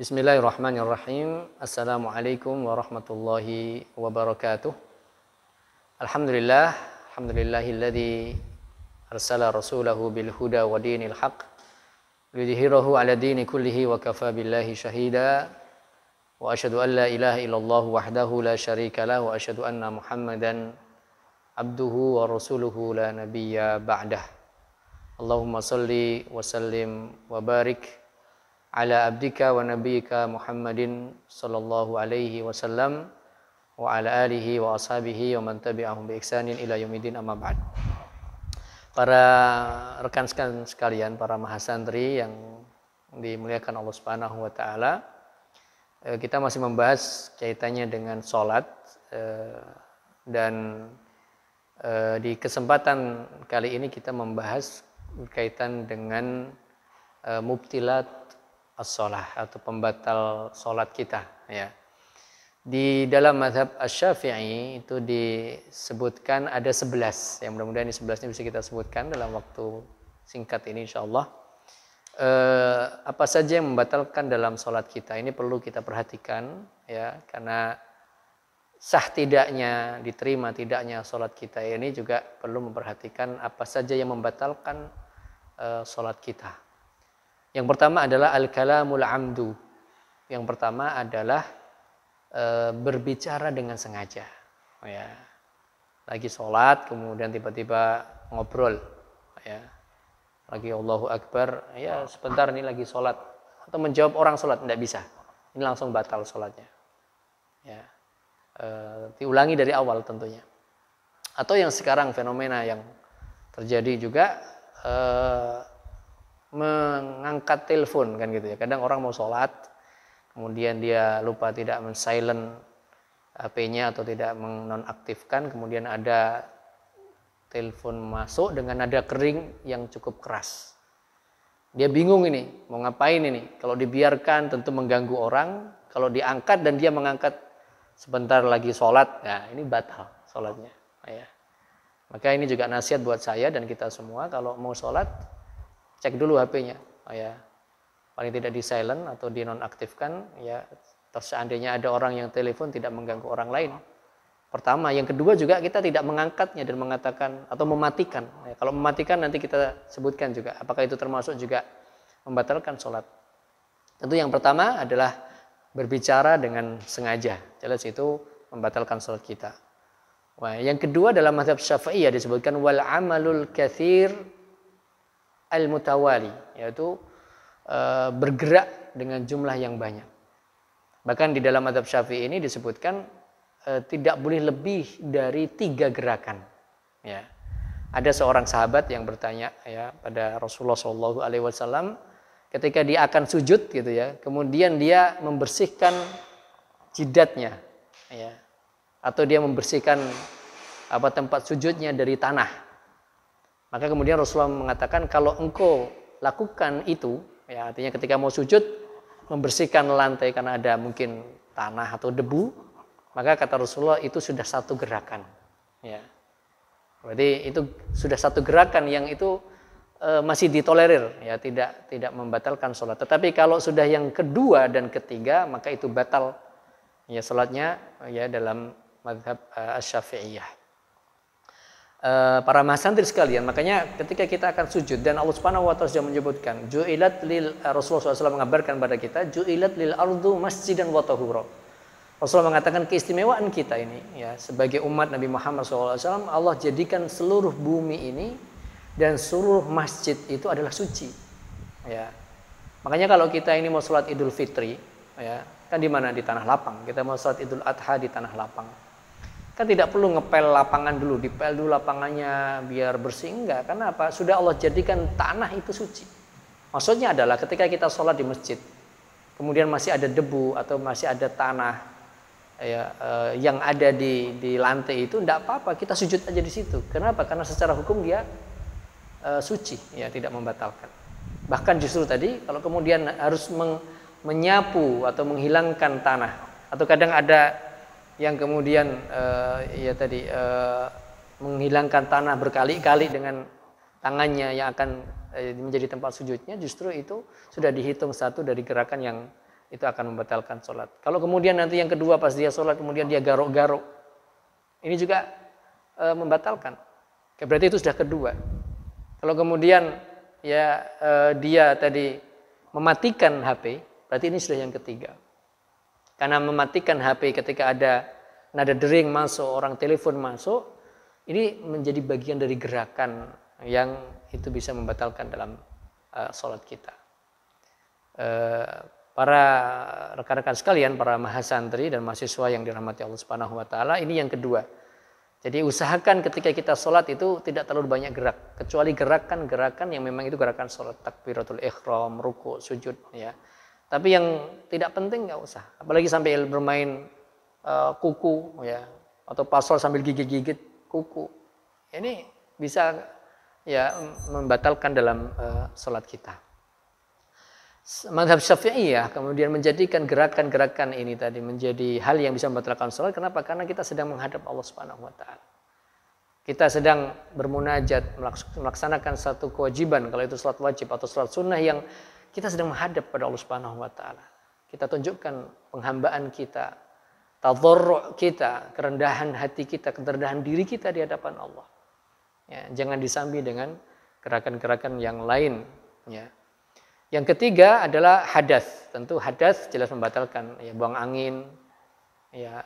Bismillahirrahmanirrahim. Assalamualaikum warahmatullahi wabarakatuh. Alhamdulillahilladzi arsala rasulahu bil huda wa dinil haq liyudhhirahu 'ala dini kullihi wa kafa billahi shahida. Wa asyhadu an la ilaha illallah wahdahu la syarika lah wa asyhadu anna Muhammadan abduhu wa rasuluhu la nabiyya ba'dah. Allahumma shalli wa sallim wa barik ala abdika wa nabiyyika Muhammadin sallallahu alaihi wasallam wa ala alihi wa ashabihi wa man tabi'ahum bi ihsanin ila yaumiddin, amma ba'd. Para rekan sekalian, para mahasantri yang dimuliakan Allah Subhanahu wa taala, kita masih membahas kaitannya dengan salat, dan di kesempatan kali ini kita membahas kaitan dengan mubtilat as-shalah atau pembatal salat kita, ya. Di dalam mazhab Asy-Syafi'i itu disebutkan ada 11. Yang mudah-mudahan ini 11-nya bisa kita sebutkan dalam waktu singkat ini insyaallah. Apa saja yang membatalkan dalam salat kita ini perlu kita perhatikan, ya, karena sah tidaknya, diterima tidaknya salat kita ini juga perlu memperhatikan apa saja yang membatalkan salat kita. Yang pertama adalah al-kalamul amdu. Yang pertama adalah berbicara dengan sengaja. Ya. Lagi sholat, kemudian tiba-tiba ngobrol. Ya. Lagi Allahu Akbar, ya sebentar nih lagi sholat. Atau menjawab orang sholat, tidak bisa. Ini langsung batal sholatnya. Ya. Diulangi dari awal tentunya. Atau yang sekarang fenomena yang terjadi juga, mengangkat telepon kan gitu ya. Kadang orang mau sholat, kemudian dia lupa tidak men-silent HP-nya atau tidak menonaktifkan, kemudian ada telepon masuk dengan nada kering yang cukup keras. Dia bingung ini, mau ngapain ini? Kalau dibiarkan tentu mengganggu orang, kalau diangkat dan dia mengangkat sebentar lagi sholat, nah ini batal sholatnya. Ya. Maka ini juga nasihat buat saya dan kita semua, kalau mau sholat cek dulu HP-nya, ya. Paling tidak di silent atau di nonaktifkan, ya. Terus seandainya ada orang yang telepon tidak mengganggu orang lain. Pertama, yang kedua juga kita tidak mengangkatnya dan mengatakan atau mematikan. Ya, kalau mematikan nanti kita sebutkan juga apakah itu termasuk juga membatalkan sholat. Tentu yang pertama adalah berbicara dengan sengaja. Jelas itu membatalkan sholat kita. Wah, yang kedua dalam mazhab Syafi'i disebutkan wal amalul katsir al-mutawali, yaitu bergerak dengan jumlah yang banyak. Bahkan di dalam mazhab Syafi'i ini disebutkan tidak boleh lebih dari 3 gerakan. Ya. Ada seorang sahabat yang bertanya, ya, pada Rasulullah SAW ketika dia akan sujud gitu ya, kemudian dia membersihkan jidatnya, ya, atau dia membersihkan tempat sujudnya dari tanah. Maka kemudian Rasulullah mengatakan kalau engkau lakukan itu, ya artinya ketika mau sujud membersihkan lantai karena ada mungkin tanah atau debu, maka kata Rasulullah itu sudah satu gerakan. Ya. Berarti itu sudah satu gerakan yang itu masih ditolerir, ya tidak membatalkan sholat. Tetapi kalau sudah yang kedua dan ketiga maka itu batal, ya sholatnya, ya dalam mazhab Asy-Syafi'iyah. Para mahasantri sekalian, makanya ketika kita akan sujud dan Allah Subhanahu wa taala sudah menyebutkan ju'ilat lil, Rasulullah SAW mengabarkan pada kita ju'ilat lil ardu masjidan wa tahura. Rasulullah mengatakan keistimewaan kita ini, ya, sebagai umat Nabi Muhammad SAW, Allah jadikan seluruh bumi ini dan seluruh masjid itu adalah suci. Ya. Makanya kalau kita ini mau sholat Idul Fitri, ya, kan di mana? Di tanah lapang. Kita mau sholat Idul Adha di tanah lapang. Kan tidak perlu ngepel lapangan dulu, dipel dulu lapangannya biar bersih, enggak. Karena apa? Sudah Allah jadikan tanah itu suci. Maksudnya adalah ketika kita sholat di masjid, kemudian masih ada debu atau masih ada tanah, ya, yang ada di lantai itu, enggak apa-apa, kita sujud aja di situ. Kenapa? Karena secara hukum dia suci, ya, tidak membatalkan. Bahkan justru tadi kalau kemudian harus menyapu atau menghilangkan tanah, atau kadang ada yang kemudian menghilangkan tanah berkali-kali dengan tangannya yang akan menjadi tempat sujudnya, justru itu sudah dihitung satu dari gerakan yang itu akan membatalkan sholat. Kalau kemudian nanti yang kedua pas dia sholat kemudian dia garuk-garuk, ini juga membatalkan. Berarti itu sudah kedua. Kalau kemudian ya dia tadi mematikan HP, berarti ini sudah yang ketiga. Karena mematikan HP ketika ada nada dering masuk, orang telepon masuk, ini menjadi bagian dari gerakan yang itu bisa membatalkan dalam sholat kita. Para rekan-rekan sekalian, para mahasantri dan mahasiswa yang dirahmati Allah Subhanahu wa taala, ini yang kedua. Jadi usahakan ketika kita sholat itu tidak terlalu banyak gerak, kecuali gerakan-gerakan yang memang itu gerakan sholat, takbiratul ihram, ruku, sujud, ya. Tapi yang tidak penting nggak usah, apalagi sampai bermain kuku, ya, atau pasol sambil gigit-gigit kuku. Ini bisa ya membatalkan dalam sholat kita. Mazhab Syafi'iyah kemudian menjadikan gerakan-gerakan ini tadi menjadi hal yang bisa membatalkan sholat. Kenapa? Karena kita sedang menghadap Allah Subhanahu wa taala. Kita sedang bermunajat, melaksanakan satu kewajiban, kalau itu sholat wajib atau sholat sunnah yang kita sedang menghadap pada Allah Subhanahu wa taala. Kita tunjukkan penghambaan kita, tadharru' kita, kerendahan hati kita, kerendahan diri kita di hadapan Allah. Ya, jangan disambi dengan gerakan-gerakan yang lain, ya. Yang ketiga adalah hadas. Tentu hadas jelas membatalkan, ya, buang angin, ya,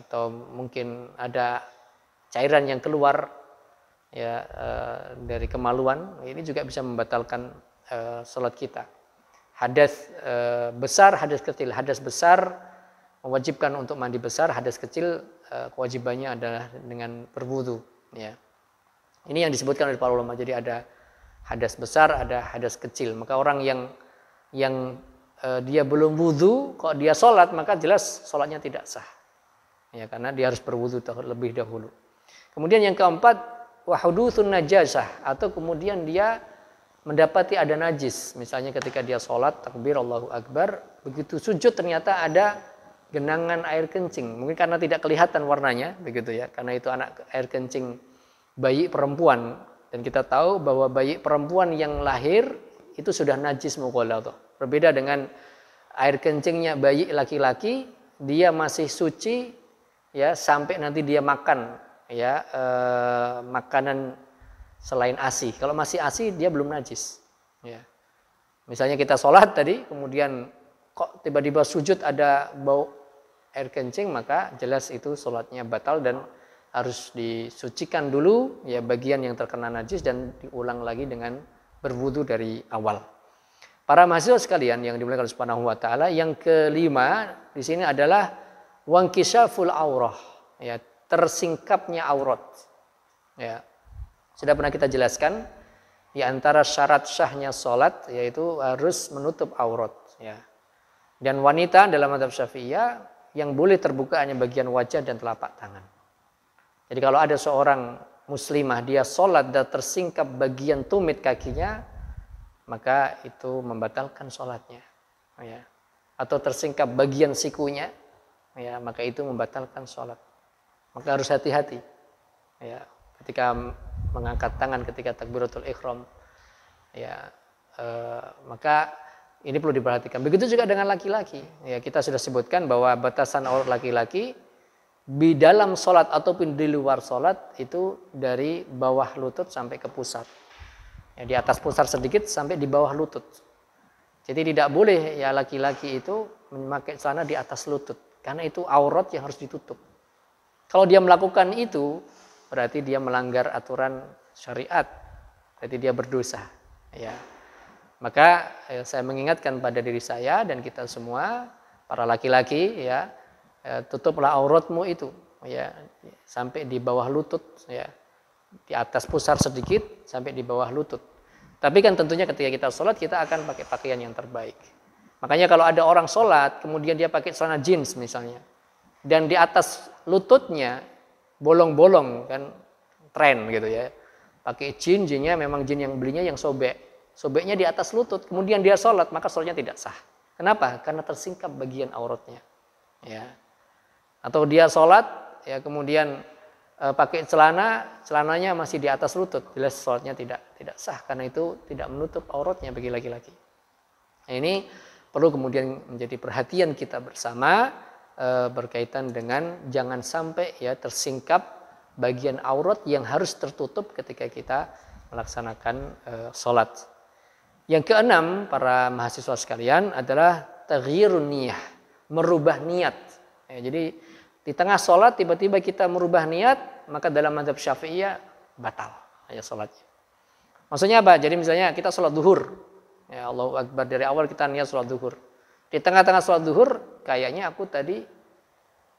atau mungkin ada cairan yang keluar, ya, dari kemaluan. Ini juga bisa membatalkan sholat kita. Hadas besar, hadas kecil. Hadas besar mewajibkan untuk mandi besar. Hadas kecil kewajibannya adalah dengan berwudu. Ya. Ini yang disebutkan oleh para ulama. Jadi ada hadas besar, ada hadas kecil. Maka orang yang dia belum wudu, kok dia sholat, maka jelas sholatnya tidak sah. Ya, karena dia harus berwudu terlebih dahulu. Kemudian yang keempat, wahudutsun najasah, atau kemudian dia mendapati ada najis. Misalnya ketika dia sholat, takbir Allahu Akbar, begitu sujud ternyata ada genangan air kencing. Mungkin karena tidak kelihatan warnanya, begitu ya. Karena itu air kencing bayi perempuan. Dan kita tahu bahwa bayi perempuan yang lahir itu sudah najis mughalladhah. Berbeda dengan air kencingnya bayi laki-laki, dia masih suci ya sampai nanti dia makan ya makanan selain ASI. Kalau masih ASI dia belum najis. Ya. Misalnya kita sholat tadi, kemudian kok tiba-tiba sujud ada bau air kencing, maka jelas itu sholatnya batal dan harus disucikan dulu ya bagian yang terkena najis dan diulang lagi dengan berwudu dari awal. Para mahasiswa sekalian yang dimuliakan Allah Subhanahu wa taala, yang kelima di sini adalah wankishaful aurah, ya, tersingkapnya aurat. Ya. Sudah pernah kita jelaskan di antara syarat syahnya salat yaitu harus menutup aurat, ya. Dan wanita dalam mazhab Syafi'iyah yang boleh terbuka hanya bagian wajah dan telapak tangan. Jadi kalau ada seorang muslimah dia sholat dan tersingkap bagian tumit kakinya, maka itu membatalkan sholatnya, ya. Atau tersingkap bagian sikunya, ya, maka itu membatalkan sholat. Maka harus hati-hati, ya, ketika mengangkat tangan ketika takbiratul ihram, ya, maka ini perlu diperhatikan. Begitu juga dengan laki-laki, ya, kita sudah sebutkan bahwa batasan aurat laki-laki di dalam sholat ataupun di luar sholat itu dari bawah lutut sampai ke pusar, ya, di atas pusar sedikit sampai di bawah lutut. Jadi tidak boleh ya laki-laki itu memakai celana di atas lutut, karena itu aurat yang harus ditutup. Kalau dia melakukan itu berarti dia melanggar aturan syariat, berarti dia berdosa, ya. Maka saya mengingatkan pada diri saya dan kita semua para laki-laki, ya, tutuplah auratmu itu, ya, sampai di bawah lutut, ya, di atas pusar sedikit sampai di bawah lutut. Tapi kan tentunya ketika kita sholat kita akan pakai pakaian yang terbaik. Makanya kalau ada orang sholat kemudian dia pakai celana jeans misalnya, dan di atas lututnya bolong-bolong, kan tren gitu ya, pakai jeansnya memang jeans yang belinya yang sobeknya di atas lutut, kemudian dia sholat, maka sholatnya tidak sah. Kenapa? Karena tersingkap bagian auratnya, ya. Atau dia sholat, ya, kemudian pakai celananya masih di atas lutut, jelas sholatnya tidak sah karena itu tidak menutup auratnya bagi laki-laki. Nah, ini perlu kemudian menjadi perhatian kita bersama berkaitan dengan jangan sampai ya tersingkap bagian aurat yang harus tertutup ketika kita melaksanakan sholat. Yang keenam, para mahasiswa sekalian, adalah taghyirun niyah, merubah niat. Ya, jadi di tengah sholat tiba-tiba kita merubah niat, maka dalam mazhab Syafi'iyah batal ya sholatnya. Maksudnya apa? Jadi misalnya kita sholat duhur, ya Allahu Akbar, dari awal kita niat sholat duhur. Di tengah-tengah sholat duhur, kayaknya aku tadi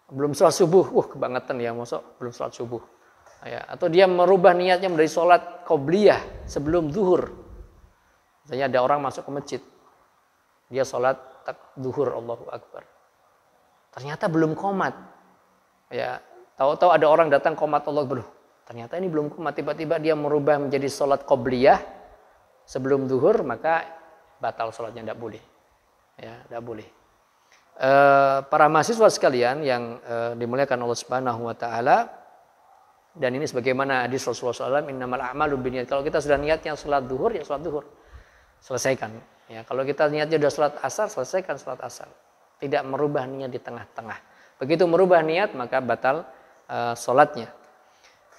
belum sholat subuh, kebangetan ya, masuk belum sholat subuh. Ya, atau dia merubah niatnya dari sholat qobliyah sebelum duhur. Misalnya ada orang masuk ke masjid, dia sholat duhur, Allahu Akbar. Ternyata belum qomat. Ya, tahu-tahu ada orang datang qomat, Allahu Akbar. Ternyata ini belum qomat, tiba-tiba dia merubah menjadi sholat qobliyah sebelum duhur, maka batal sholatnya, tidak boleh. Ya, tidak boleh. Para mahasiswa sekalian yang dimuliakan Allah Subhanahu Wa Taala, dan ini sebagaimana hadis Rasulullah SAW, innamal a'malu binniyat. Kalau kita sudah niatnya sholat duhur, ya sholat duhur, selesaikan. Ya, kalau kita niatnya sudah sholat asar, selesaikan sholat asar. Tidak merubah niat di tengah-tengah. Begitu merubah niat, maka batal sholatnya.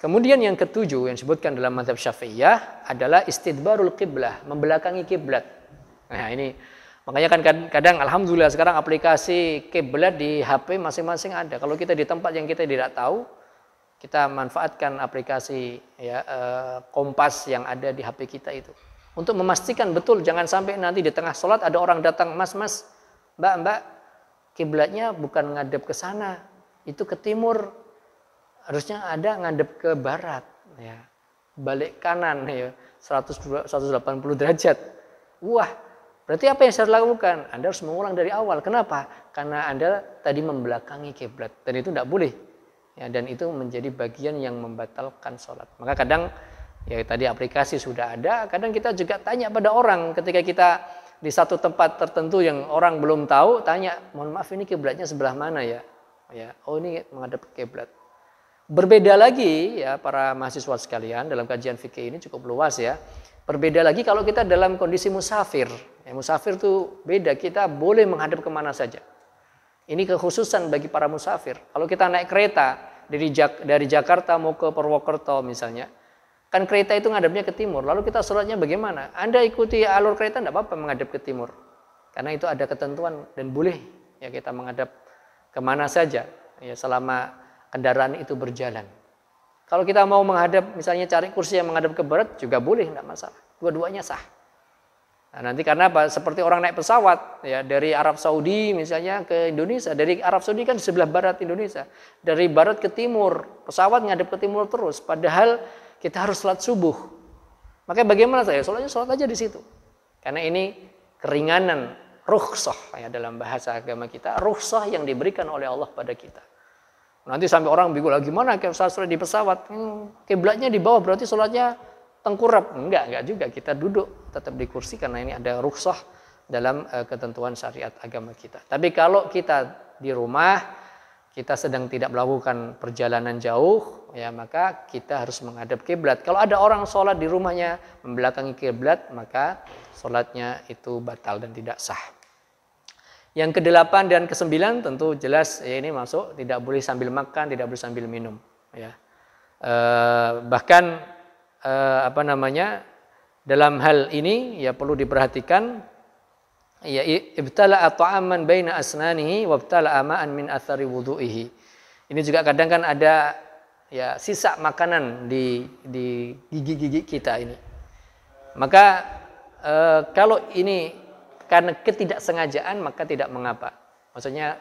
Kemudian yang ketujuh yang disebutkan dalam mazhab Syafi'iyah adalah istidbarul qiblah, membelakangi kiblat. Nah, ini makanya kan kadang alhamdulillah sekarang aplikasi kiblat di HP masing-masing ada. Kalau kita di tempat yang kita tidak tahu, kita manfaatkan aplikasi ya Kompas yang ada di HP kita itu untuk memastikan betul, jangan sampai nanti di tengah sholat ada orang datang, mas, mbak, kiblatnya bukan ngadep ke sana, itu ke timur, harusnya ada ngadep ke barat, ya balik kanan ya 180 derajat. Wah, berarti apa yang saya lakukan? Anda harus mengulang dari awal. Kenapa? Karena Anda tadi membelakangi kiblat, dan itu tidak boleh. Ya, dan itu menjadi bagian yang membatalkan sholat. Maka kadang ya tadi aplikasi sudah ada, kadang kita juga tanya pada orang ketika kita di satu tempat tertentu yang orang belum tahu, tanya, mohon maaf ini kiblatnya sebelah mana ya? Ya, oh ini menghadap kiblat. Berbeda lagi ya para mahasiswa sekalian, dalam kajian fikih ini cukup luas ya. Berbeda lagi kalau kita dalam kondisi musafir. Ya, musafir itu beda, kita boleh menghadap kemana saja. Ini kekhususan bagi para musafir. Kalau kita naik kereta dari Jakarta mau ke Purwokerto misalnya, kan kereta itu ngadapnya ke timur. Lalu kita sholatnya bagaimana? Anda ikuti alur kereta, tidak apa-apa menghadap ke timur. Karena itu ada ketentuan dan boleh ya kita menghadap kemana saja ya selama kendaraan itu berjalan. Kalau kita mau menghadap, misalnya cari kursi yang menghadap ke barat juga boleh, tidak masalah. Dua-duanya sah. Nah, nanti karena apa? Seperti orang naik pesawat ya dari Arab Saudi misalnya ke Indonesia, dari Arab Saudi kan di sebelah barat Indonesia, dari barat ke timur, pesawat ngadep ke timur terus, padahal kita harus sholat subuh. Makanya bagaimana saya? Sholatnya sholat aja di situ. Karena ini keringanan, rukhsah ya dalam bahasa agama kita, rukhsah yang diberikan oleh Allah pada kita. Nanti sampai orang bingung lagi gimana kalau sholat di pesawat? Kiblatnya di bawah berarti sholatnya tengkurap. Enggak juga, kita duduk tetap di kursi karena ini ada rukhsah dalam ketentuan syariat agama kita. Tapi kalau kita di rumah, kita sedang tidak melakukan perjalanan jauh, ya maka kita harus menghadap kiblat. Kalau ada orang sholat di rumahnya membelakangi kiblat, maka sholatnya itu batal dan tidak sah. Yang ke-8 dan ke-9 tentu jelas ya ini masuk, tidak boleh sambil makan, tidak boleh sambil minum. Ya. Bahkan dalam hal ini ya perlu diperhatikan ya ibtala'a ta'aman baina asnanihi wa ibtala'a ma'an min athari wudu'ihi. Ini juga kadang kan ada ya sisa makanan di gigi-gigi kita ini. Maka kalau ini karena ketidaksengajaan maka tidak mengapa. Maksudnya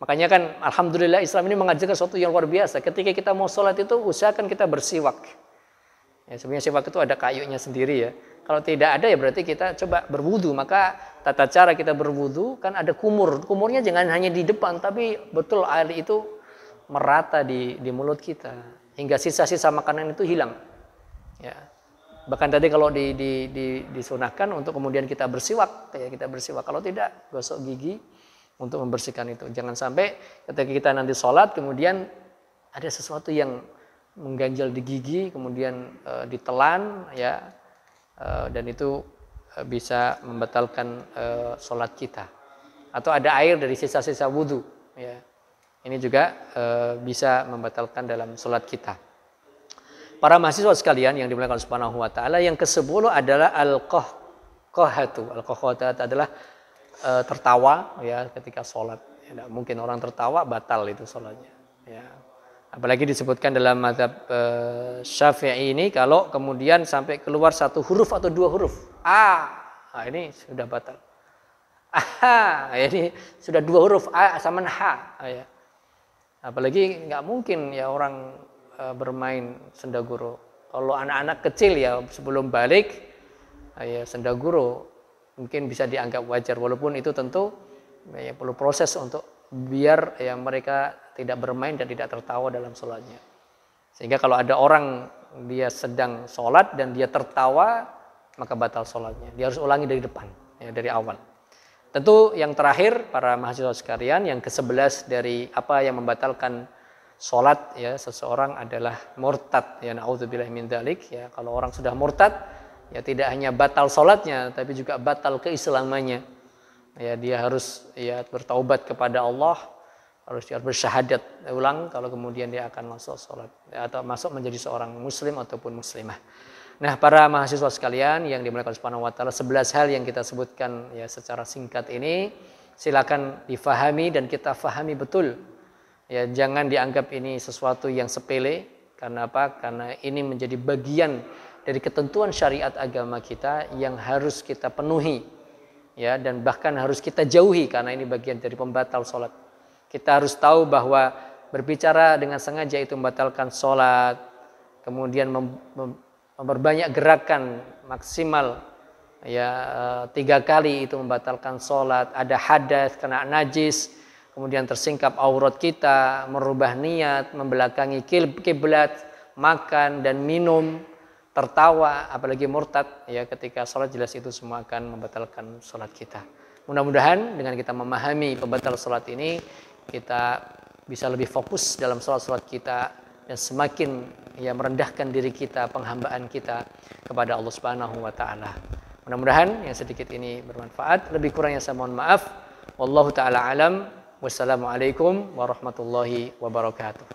makanya kan alhamdulillah Islam ini mengajarkan sesuatu yang luar biasa. Ketika kita mau sholat itu usahakan kita bersiwak. Ya, sebenarnya siwak itu ada kayunya sendiri ya. Kalau tidak ada ya berarti kita coba berwudu. Maka tata cara kita berwudu kan ada kumur. Kumurnya jangan hanya di depan, tapi betul air itu merata di mulut kita hingga sisa-sisa makanan itu hilang. Ya. Bahkan tadi kalau disunahkan untuk kemudian kita bersiwak, kayak kita bersiwak. Kalau tidak gosok gigi untuk membersihkan itu. Jangan sampai ketika kita nanti sholat kemudian ada sesuatu yang mengganjal di gigi, kemudian ditelan, ya, dan itu bisa membatalkan sholat kita. atau ada air dari sisa-sisa wudhu, ya. Ini juga bisa membatalkan dalam sholat kita. Para mahasiswa sekalian yang dimuliakan Subhanahu wa taala, yang ke-10 adalah al-qahqahatu. Al-qahqahatu adalah tertawa, ya, ketika sholat. Ya, mungkin orang tertawa batal itu sholatnya, ya. Apalagi disebutkan dalam mazhab Syafi'i ini, kalau kemudian sampai keluar satu huruf atau dua huruf, ini sudah batal. Ini sudah dua huruf, a sama h, ya. Apalagi nggak mungkin ya orang bermain sendaguro. Kalau anak-anak kecil ya sebelum balik ya sendaguro mungkin bisa dianggap wajar, walaupun itu tentu ya perlu proses untuk biar ya mereka tidak bermain dan tidak tertawa dalam sholatnya. Sehingga kalau ada orang dia sedang sholat dan dia tertawa, maka batal sholatnya. Dia harus ulangi dari depan, ya, dari awal. Tentu yang terakhir para mahasiswa sekalian, yang ke-11 dari apa yang membatalkan sholat ya seseorang adalah murtad, ya, naudzubillahi min dzalik, ya. Kalau orang sudah murtad ya tidak hanya batal sholatnya tapi juga batal keislamannya, ya. Dia harus ya bertaubat kepada Allah, harus dia bersyahadat ulang kalau kemudian dia akan masuk sholat, ya, atau masuk menjadi seorang muslim ataupun muslimah. Nah, para mahasiswa sekalian yang dimuliakan Subhanahu wa taala, 11 hal yang kita sebutkan ya secara singkat ini silakan difahami dan kita fahami betul. Ya, jangan dianggap ini sesuatu yang sepele. Karena apa? Karena ini menjadi bagian dari ketentuan syariat agama kita yang harus kita penuhi. Ya, dan bahkan harus kita jauhi karena ini bagian dari pembatal sholat. Kita harus tahu bahwa berbicara dengan sengaja itu membatalkan sholat. Kemudian memperbanyak gerakan maksimal ya 3 kali itu membatalkan sholat. Ada hadas, kena najis, kemudian tersingkap aurat kita, merubah niat, membelakangi kiblat, makan dan minum, tertawa, apalagi murtad ya ketika sholat, jelas itu semua akan membatalkan sholat kita. Mudah-mudahan dengan kita memahami pembatal sholat ini, kita bisa lebih fokus dalam sholat-sholat kita dan semakin ya merendahkan diri kita, penghambaan kita kepada Allah Subhanahu wa taala. Mudah-mudahan yang sedikit ini bermanfaat. Lebih kurangnya saya mohon maaf. Wallahu taala alam. Wassalamualaikum warahmatullahi wabarakatuh.